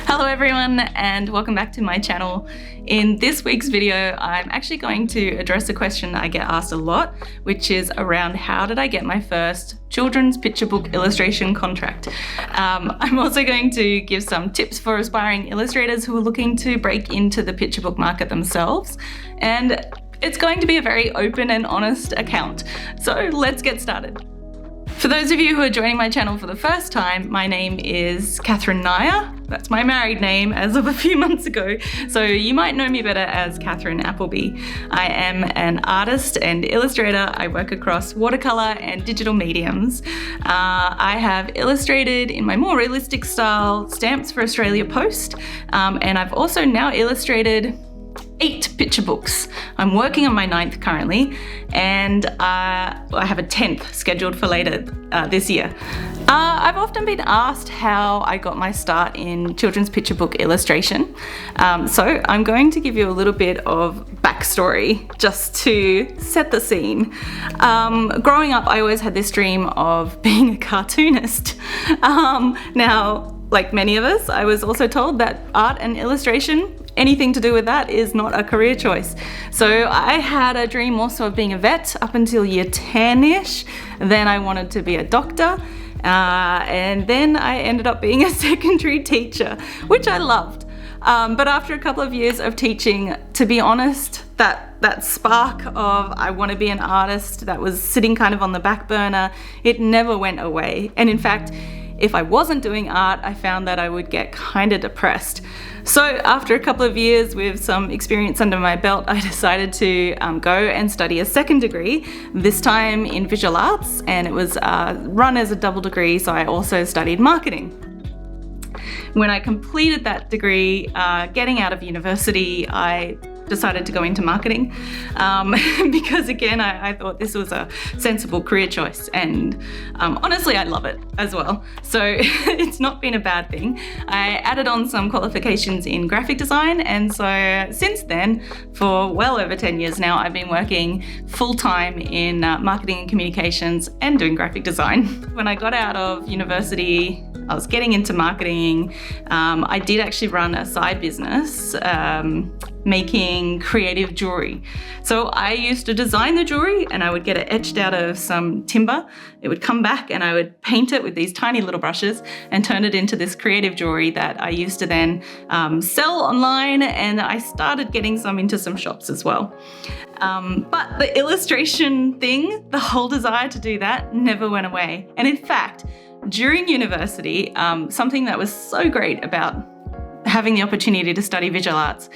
Hello everyone and welcome back to my channel. In this week's video, I'm actually going to address a question I get asked a lot, which is around how did I get my first children's picture book illustration contract. I'm also going to give some tips for aspiring illustrators who are looking to break into the picture book market themselves. And it's going to be a very open and honest account. So let's get started. For those of you who are joining my channel for the first time, my name is Catherine Naya. That's my married name as of a few months ago, so you might know me better as Catherine Appleby. I am an artist and illustrator. I work across watercolor and digital mediums. I have illustrated in my more realistic style stamps for Australia Post, and I've also now illustrated 8 picture books. I'm working on my 9th currently, and I have a 10th scheduled for later this year. I've often been asked how I got my start in children's picture book illustration. So I'm going to give you a little bit of backstory just to set the scene. Growing up, I always had this dream of being a cartoonist. Now, like many of us, I was also told that art and illustration, anything to do with that, is not a career choice. So I had a dream also of being a vet up until year 10-ish. Then I wanted to be a doctor. And then I ended up being a secondary teacher, which I loved. But after a couple of years of teaching, to be honest, that spark of I want to be an artist that was sitting kind of on the back burner, it never went away. And in fact, if I wasn't doing art, I found that I would get kind of depressed. So after a couple of years with some experience under my belt, I decided to go and study a second degree, this time in visual arts, and it was run as a double degree, so I also studied marketing. When I completed that degree, getting out of university, I decided to go into marketing because again I thought this was a sensible career choice, and honestly I love it as well, so it's not been a bad thing. I added on some qualifications in graphic design, and so since then, for well over 10 years now, I've been working full-time in marketing and communications and doing graphic design. When I got out of university, I was getting into marketing. I did actually run a side business making creative jewelry. So I used to design the jewelry and I would get it etched out of some timber. It would come back and I would paint it with these tiny little brushes and turn it into this creative jewelry that I used to then sell online, and I started getting some into some shops as well. But the illustration thing, the whole desire to do that never went away. And in fact, during university, something that was so great about having the opportunity to study visual arts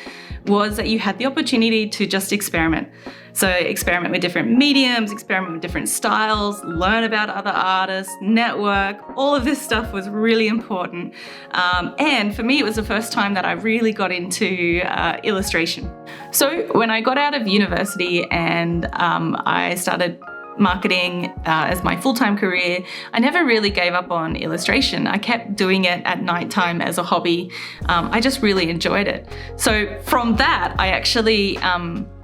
was that you had the opportunity to just experiment. So experiment with different mediums, experiment with different styles, learn about other artists, network. All of this stuff was really important. And for me, it was the first time that I really got into illustration. So when I got out of university and I started marketing as my full-time career, I never really gave up on illustration. I kept doing it at nighttime as a hobby. I just really enjoyed it. So from that, I actually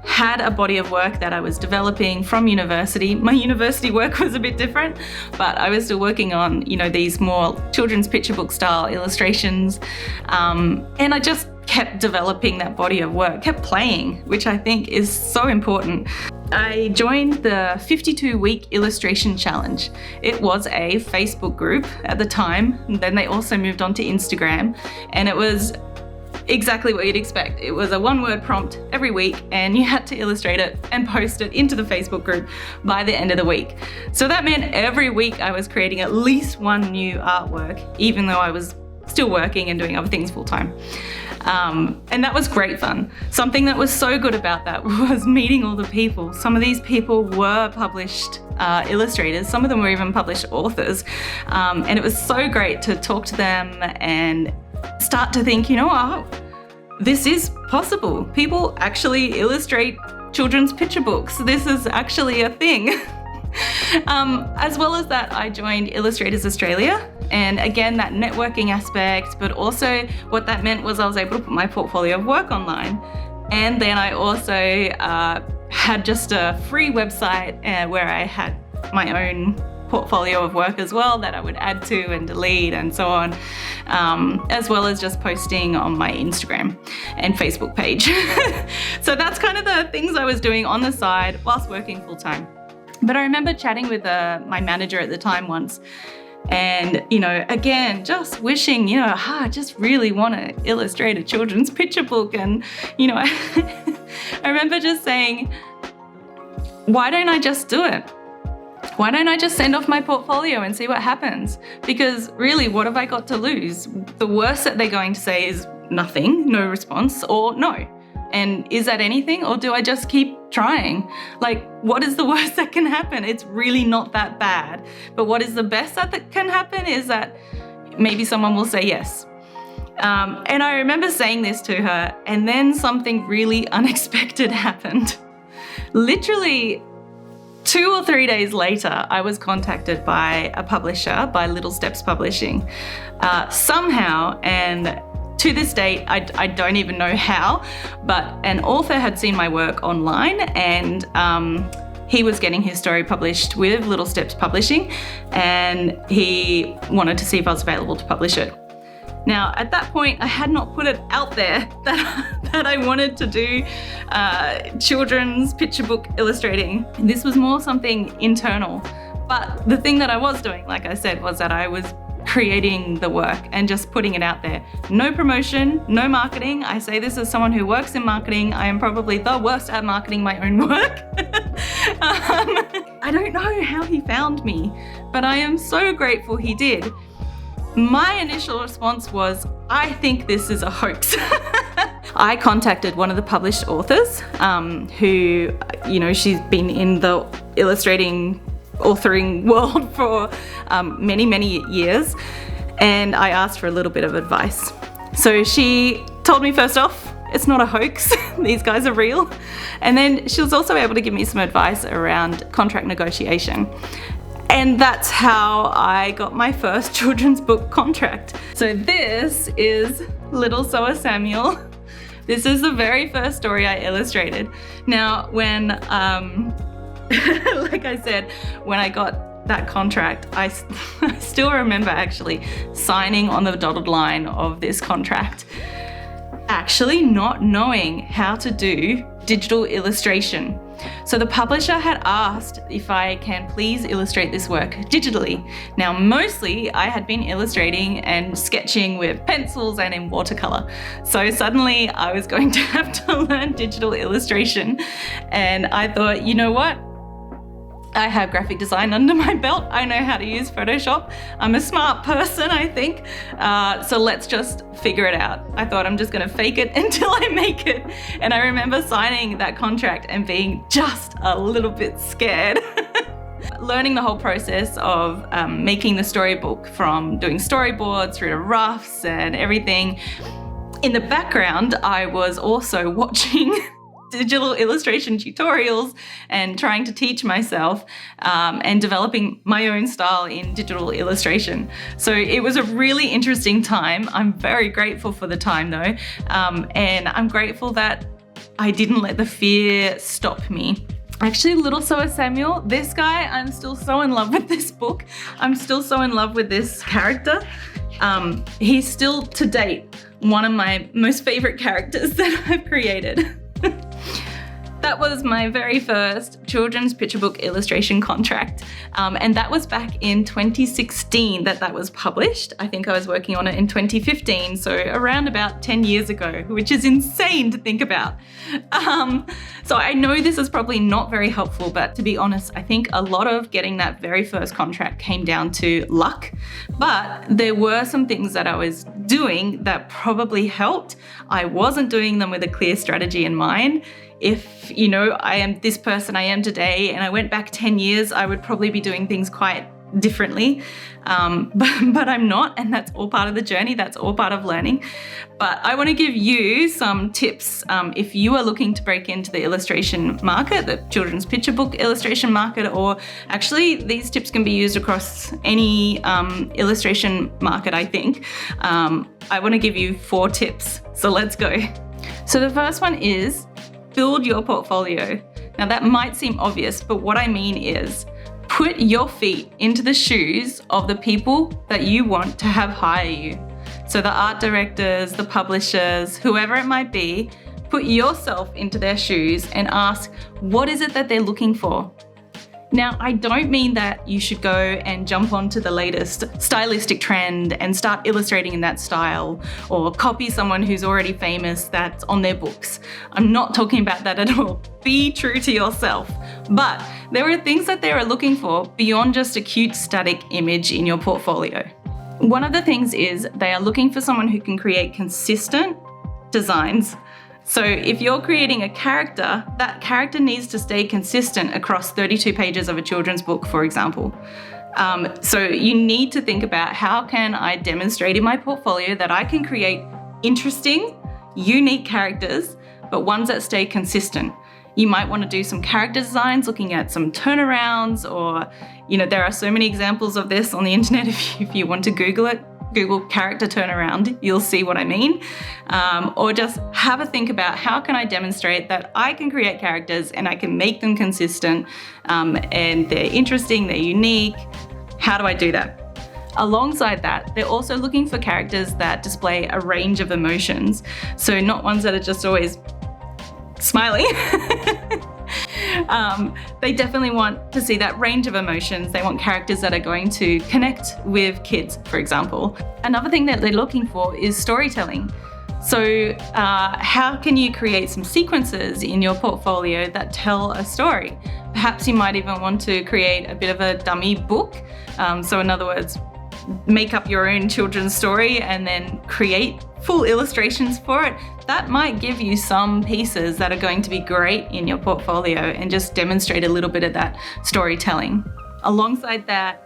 had a body of work that I was developing from university. My university work was a bit different, but I was still working on, these more children's picture book style illustrations. And I just kept developing that body of work, kept playing, which I think is so important. I joined the 52-week illustration challenge. It was a Facebook group at the time, and then they also moved on to Instagram, and it was exactly what you'd expect. It was a one-word prompt every week, and you had to illustrate it and post it into the Facebook group by the end of the week. So that meant every week I was creating at least one new artwork, even though I was still working and doing other things full-time. And that was great fun. Something that was so good about that was meeting all the people. Some of these people were published illustrators, some of them were even published authors, and it was so great to talk to them and start to think, this is possible. People actually illustrate children's picture books. This is actually a thing. As well as that, I joined Illustrators Australia, and again, that networking aspect, but also what that meant was I was able to put my portfolio of work online. And then I also had just a free website where I had my own portfolio of work as well that I would add to and delete and so on, as well as just posting on my Instagram and Facebook page. So that's kind of the things I was doing on the side whilst working full time. But I remember chatting with my manager at the time once, and, again, just wishing, I just really want to illustrate a children's picture book. And, I remember just saying, why don't I just do it? Why don't I just send off my portfolio and see what happens? Because really, what have I got to lose? The worst that they're going to say is nothing, no response, or no. And is that anything, or do I just keep trying? Like, what is the worst that can happen? It's really not that bad. But what is the best that can happen is that maybe someone will say yes. And I remember saying this to her, and then something really unexpected happened. Literally 2 or 3 days later, I was contacted by a publisher, by Little Steps Publishing, somehow, and to this date, I don't even know how, but an author had seen my work online, and he was getting his story published with Little Steps Publishing, and he wanted to see if I was available to publish it. Now, at that point, I had not put it out there that I wanted to do children's picture book illustrating. This was more something internal. But the thing that I was doing, like I said, was that I was creating the work and just putting it out there. No promotion, no marketing. I say this as someone who works in marketing. I am probably the worst at marketing my own work. I don't know how he found me, but I am so grateful he did. My initial response was, I think this is a hoax. I contacted one of the published authors who, she's been in the authoring world for many, many years, and I asked for a little bit of advice. So she told me, first off, it's not a hoax, these guys are real. And then she was also able to give me some advice around contract negotiation. And that's how I got my first children's book contract. So this is Little Sewer Samuel. This is the very first story I illustrated. Now, when like I said, when I got that contract, I still remember actually signing on the dotted line of this contract, actually not knowing how to do digital illustration. So the publisher had asked if I can please illustrate this work digitally. Now, mostly I had been illustrating and sketching with pencils and in watercolor. So suddenly I was going to have to learn digital illustration. And I thought, you know what? I have graphic design under my belt. I know how to use Photoshop. I'm a smart person, I think. So let's just figure it out. I thought I'm just gonna fake it until I make it. And I remember signing that contract and being just a little bit scared. Learning the whole process of making the storybook, from doing storyboards through to roughs and everything. In the background, I was also watching digital illustration tutorials and trying to teach myself and developing my own style in digital illustration. So it was a really interesting time. I'm very grateful for the time though. And I'm grateful that I didn't let the fear stop me. Actually, Little Sewer Samuel, this guy, I'm still so in love with this book. I'm still so in love with this character. He's still, to date, one of my most favorite characters that I've created. That was my very first children's picture book illustration contract. And that was back in 2016 that was published. I think I was working on it in 2015, so around about 10 years ago, which is insane to think about. So I know this is probably not very helpful, but to be honest, I think a lot of getting that very first contract came down to luck. But there were some things that I was doing that probably helped. I wasn't doing them with a clear strategy in mind. If, I am this person I am today and I went back 10 years, I would probably be doing things quite differently. But I'm not, and that's all part of the journey. That's all part of learning. But I want to give you some tips if you are looking to break into the illustration market, the children's picture book illustration market, or actually these tips can be used across any illustration market, I think. I want to give you 4 tips. So let's go. So the first one is build your portfolio. Now that might seem obvious, but what I mean is Put your feet into the shoes of the people that you want to have hire you. So the art directors, the publishers, whoever it might be, put yourself into their shoes and ask, what is it that they're looking for? Now, I don't mean that you should go and jump onto the latest stylistic trend and start illustrating in that style, or copy someone who's already famous that's on their books. I'm not talking about that at all. Be true to yourself. But there are things that they are looking for beyond just a cute static image in your portfolio. One of the things is they are looking for someone who can create consistent designs. So if you're creating a character, that character needs to stay consistent across 32 pages of a children's book, for example. So you need to think about, how can I demonstrate in my portfolio that I can create interesting, unique characters, but ones that stay consistent. You might want to do some character designs, looking at some turnarounds, or, there are so many examples of this on the internet. If you want to Google it, Google character turnaround, you'll see what I mean. Or just have a think about, how can I demonstrate that I can create characters and I can make them consistent, and they're interesting, they're unique. How do I do that? Alongside that, they're also looking for characters that display a range of emotions. So not ones that are just always smiling. They definitely want to see that range of emotions. They want characters that are going to connect with kids, for example. Another thing that they're looking for is storytelling. So how can you create some sequences in your portfolio that tell a story? Perhaps you might even want to create a bit of a dummy book. So in other words, make up your own children's story and then create full illustrations for it. That might give you some pieces that are going to be great in your portfolio and just demonstrate a little bit of that storytelling. Alongside that,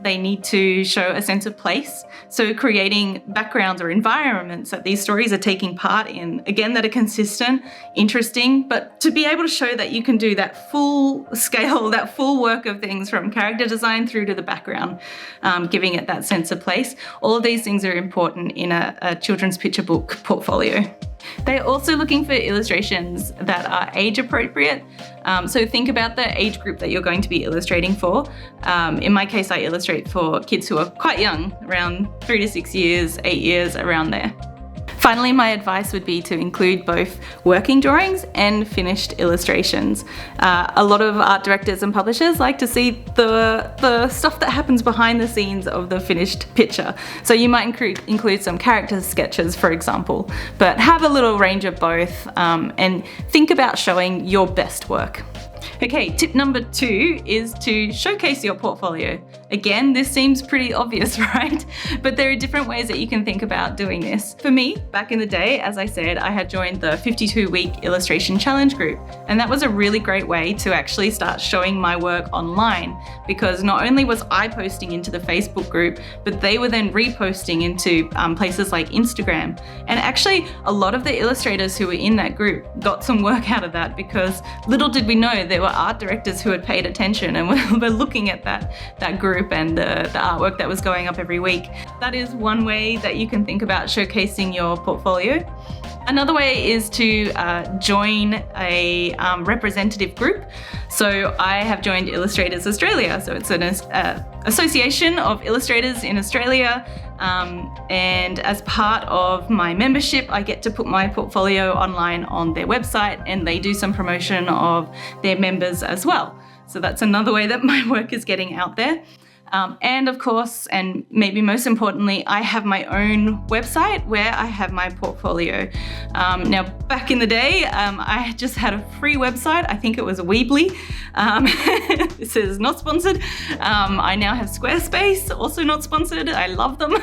they need to show a sense of place. So creating backgrounds or environments that these stories are taking part in, again, that are consistent, interesting, but to be able to show that you can do that full scale, that full work of things from character design through to the background, giving it that sense of place. All of these things are important in a children's picture book portfolio. They're also looking for illustrations that are age appropriate. So think about the age group that you're going to be illustrating for. In my case, I illustrate for kids who are quite young, around 3 to 6 years, 8 years, around there. Finally, my advice would be to include both working drawings and finished illustrations. A lot of art directors and publishers like to see the stuff that happens behind the scenes of the finished picture. So you might include some character sketches, for example, but have a little range of both, and think about showing your best work. Okay, tip number 2 is to showcase your portfolio. Again, this seems pretty obvious, right? But there are different ways that you can think about doing this. For me, back in the day, as I said, I had joined the 52-week illustration challenge group, and that was a really great way to actually start showing my work online, because not only was I posting into the Facebook group, but they were then reposting into places like Instagram. And actually, a lot of the illustrators who were in that group got some work out of that, because little did we know there were art directors who had paid attention and were looking at that group and the artwork that was going up every week. That is one way that you can think about showcasing your portfolio. Another way is to join a representative group. So I have joined Illustrators Australia. So it's an association of illustrators in Australia. And as part of my membership, I get to put my portfolio online on their website, and they do some promotion of their members as well. So that's another way that my work is getting out there. And of course, and maybe most importantly, I have my own website where I have my portfolio. Now, back in the day, I just had a free website. I think it was a Weebly. This is not sponsored. I now have Squarespace, also not sponsored. I love them.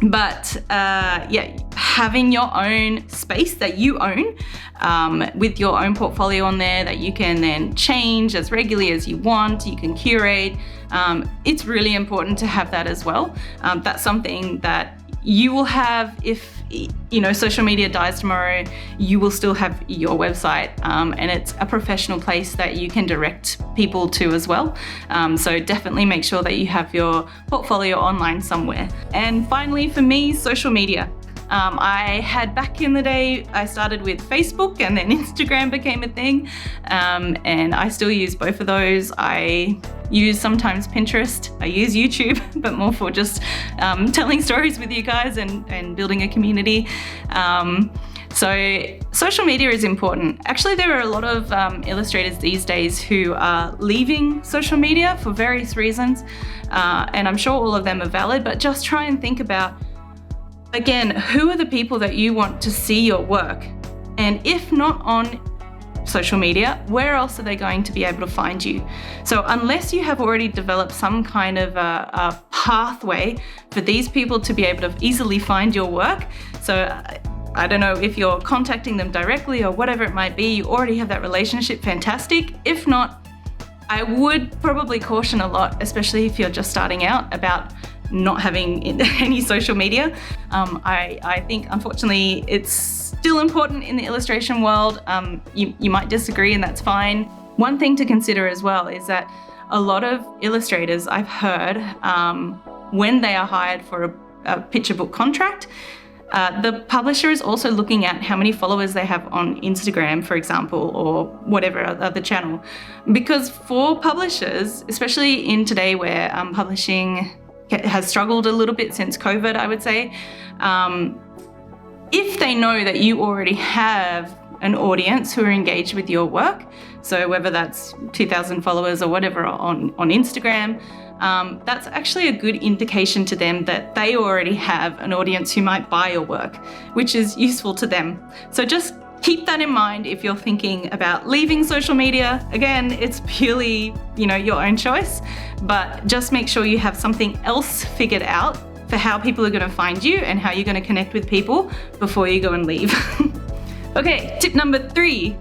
But having your own space that you own, with your own portfolio on there that you can then change as regularly as you want, you can curate. It's really important to have that as well. That's something that you will have if social media dies tomorrow. You will still have your website, and it's a professional place that you can direct people to as well. So definitely make sure that you have your portfolio online somewhere. And finally, for me, social media. I had back in the day, I started with Facebook and then Instagram became a thing. And I still use both of those. I use sometimes Pinterest, I use YouTube, but more for just telling stories with you guys and building a community. So social media is important. Actually, there are a lot of illustrators these days who are leaving social media for various reasons. And I'm sure all of them are valid, but just try and think about, again, who are the people that you want to see your work? And if not on social media, where else are they going to be able to find you? So unless you have already developed some kind of a pathway for these people to be able to easily find your work, so I don't know if you're contacting them directly or whatever it might be, you already have that relationship, fantastic. If not, I would probably caution a lot, especially if you're just starting out, about not having any social media. I think, unfortunately, it's still important in the illustration world. You might disagree, and that's fine. One thing to consider as well is that a lot of illustrators, I've heard, when they are hired for a picture book contract, the publisher is also looking at how many followers they have on Instagram, for example, or whatever other channel. Because for publishers, especially in today where publishing has struggled a little bit since COVID, I would say, if they know that you already have an audience who are engaged with your work, so whether that's 2,000 followers or whatever on Instagram, that's actually a good indication to them that they already have an audience who might buy your work, which is useful to them. So just keep that in mind if you're thinking about leaving social media. Again, it's purely, your own choice, but just make sure you have something else figured out for how people are going to find you and how you're going to connect with people before you go and leave. Okay, tip number 3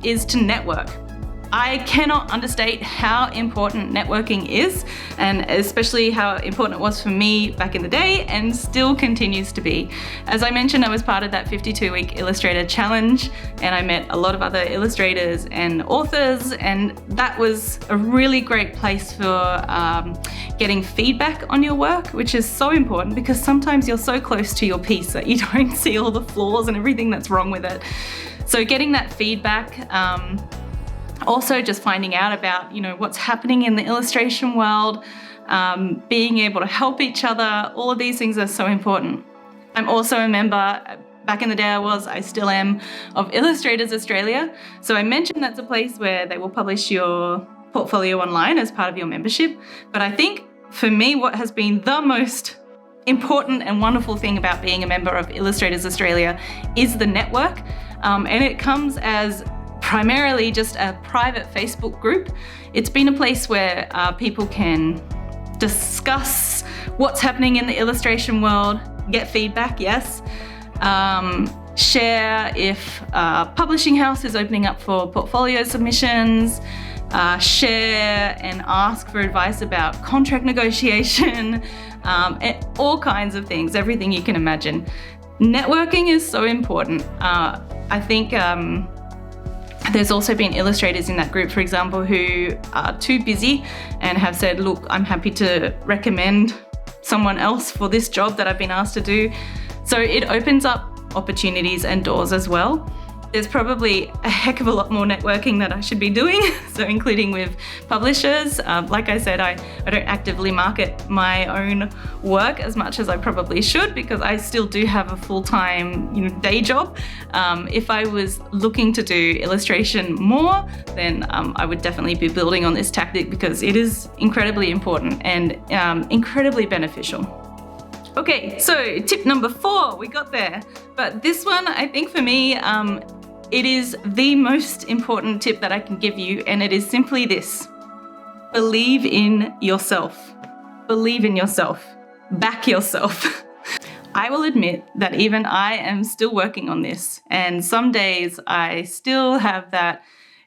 is to network. I cannot understate how important networking is, and especially how important it was for me back in the day and still continues to be. As I mentioned, I was part of that 52-week Illustrator challenge, and I met a lot of other illustrators and authors, and that was a really great place for getting feedback on your work, which is so important because sometimes you're so close to your piece that you don't see all the flaws and everything that's wrong with it. So getting that feedback, also just finding out about, what's happening in the illustration world, being able to help each other, all of these things are so important. I'm also a member, back in the day I still am, of Illustrators Australia. So I mentioned that's a place where they will publish your portfolio online as part of your membership. But I think for me, what has been the most important and wonderful thing about being a member of Illustrators Australia is the network. And it comes as primarily just a private Facebook group. It's been a place where people can discuss what's happening in the illustration world, get feedback, yes, share if a publishing house is opening up for portfolio submissions, share and ask for advice about contract negotiation, and all kinds of things, everything you can imagine. Networking is so important. I think there's also been illustrators in that group, for example, who are too busy and have said, look, I'm happy to recommend someone else for this job that I've been asked to do. So it opens up opportunities and doors as well. There's probably a heck of a lot more networking that I should be doing, so including with publishers. Like I said, I don't actively market my own work as much as I probably should because I still do have a full-time day job. If I was looking to do illustration more, then I would definitely be building on this tactic because it is incredibly important and incredibly beneficial. Okay, so tip number 4, we got there. But this one, I think for me, it is the most important tip that I can give you, and it is simply this. Believe in yourself. Believe in yourself. Back yourself. I will admit that even I am still working on this, and some days I still have that,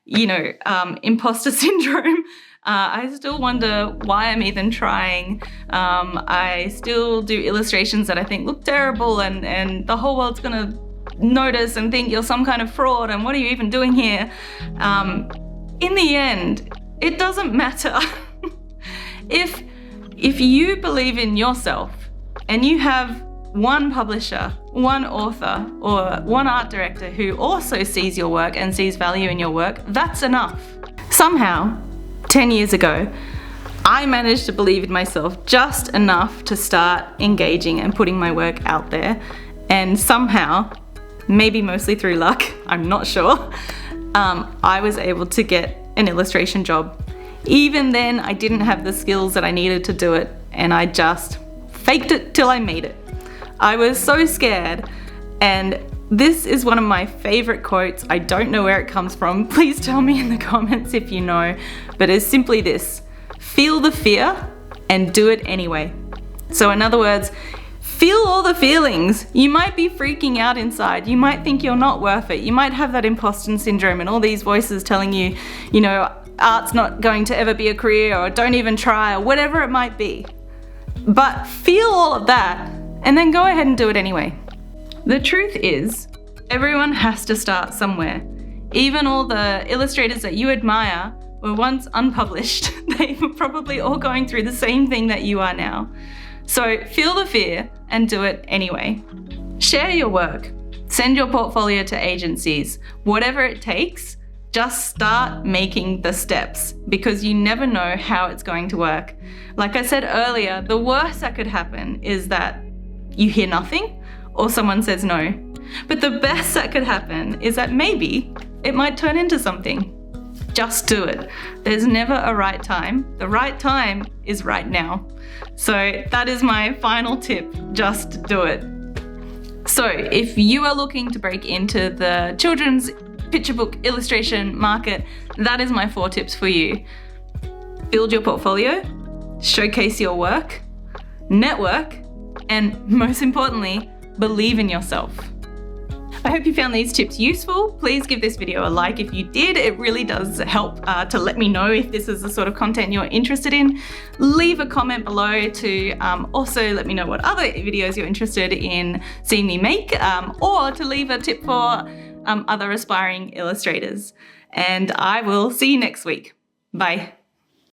imposter syndrome. I still wonder why I'm even trying. I still do illustrations that I think look terrible and the whole world's gonna notice and think you're some kind of fraud and what are you even doing here? In the end, it doesn't matter. If you believe in yourself and you have one publisher, one author, or one art director who also sees your work and sees value in your work, that's enough. Somehow, 10 years ago, I managed to believe in myself just enough to start engaging and putting my work out there. And somehow, maybe mostly through luck, I'm not sure, I was able to get an illustration job. Even then, I didn't have the skills that I needed to do it, and I just faked it till I made it. I was so scared, and this is one of my favorite quotes. I don't know where it comes from. Please tell me in the comments if you know, but it's simply this: feel the fear and do it anyway. So in other words, feel all the feelings. You might be freaking out inside. You might think you're not worth it. You might have that imposter syndrome and all these voices telling you, art's not going to ever be a career, or don't even try, or whatever it might be. But feel all of that and then go ahead and do it anyway. The truth is, everyone has to start somewhere. Even all the illustrators that you admire were once unpublished. They were probably all going through the same thing that you are now. So feel the fear and do it anyway. Share your work. Send your portfolio to agencies. Whatever it takes, just start making the steps, because you never know how it's going to work. Like I said earlier, the worst that could happen is that you hear nothing or someone says no. But the best that could happen is that maybe it might turn into something. Just do it. There's never a right time. The right time is right now. So that is my final tip. Just do it. So if you are looking to break into the children's picture book illustration market, that is my 4 tips for you. Build your portfolio, showcase your work, network, and most importantly, believe in yourself. I hope you found these tips useful. Please give this video a like if you did. It really does help to let me know if this is the sort of content you're interested in. Leave a comment below to also let me know what other videos you're interested in seeing me make, or to leave a tip for other aspiring illustrators. And I will see you next week. Bye.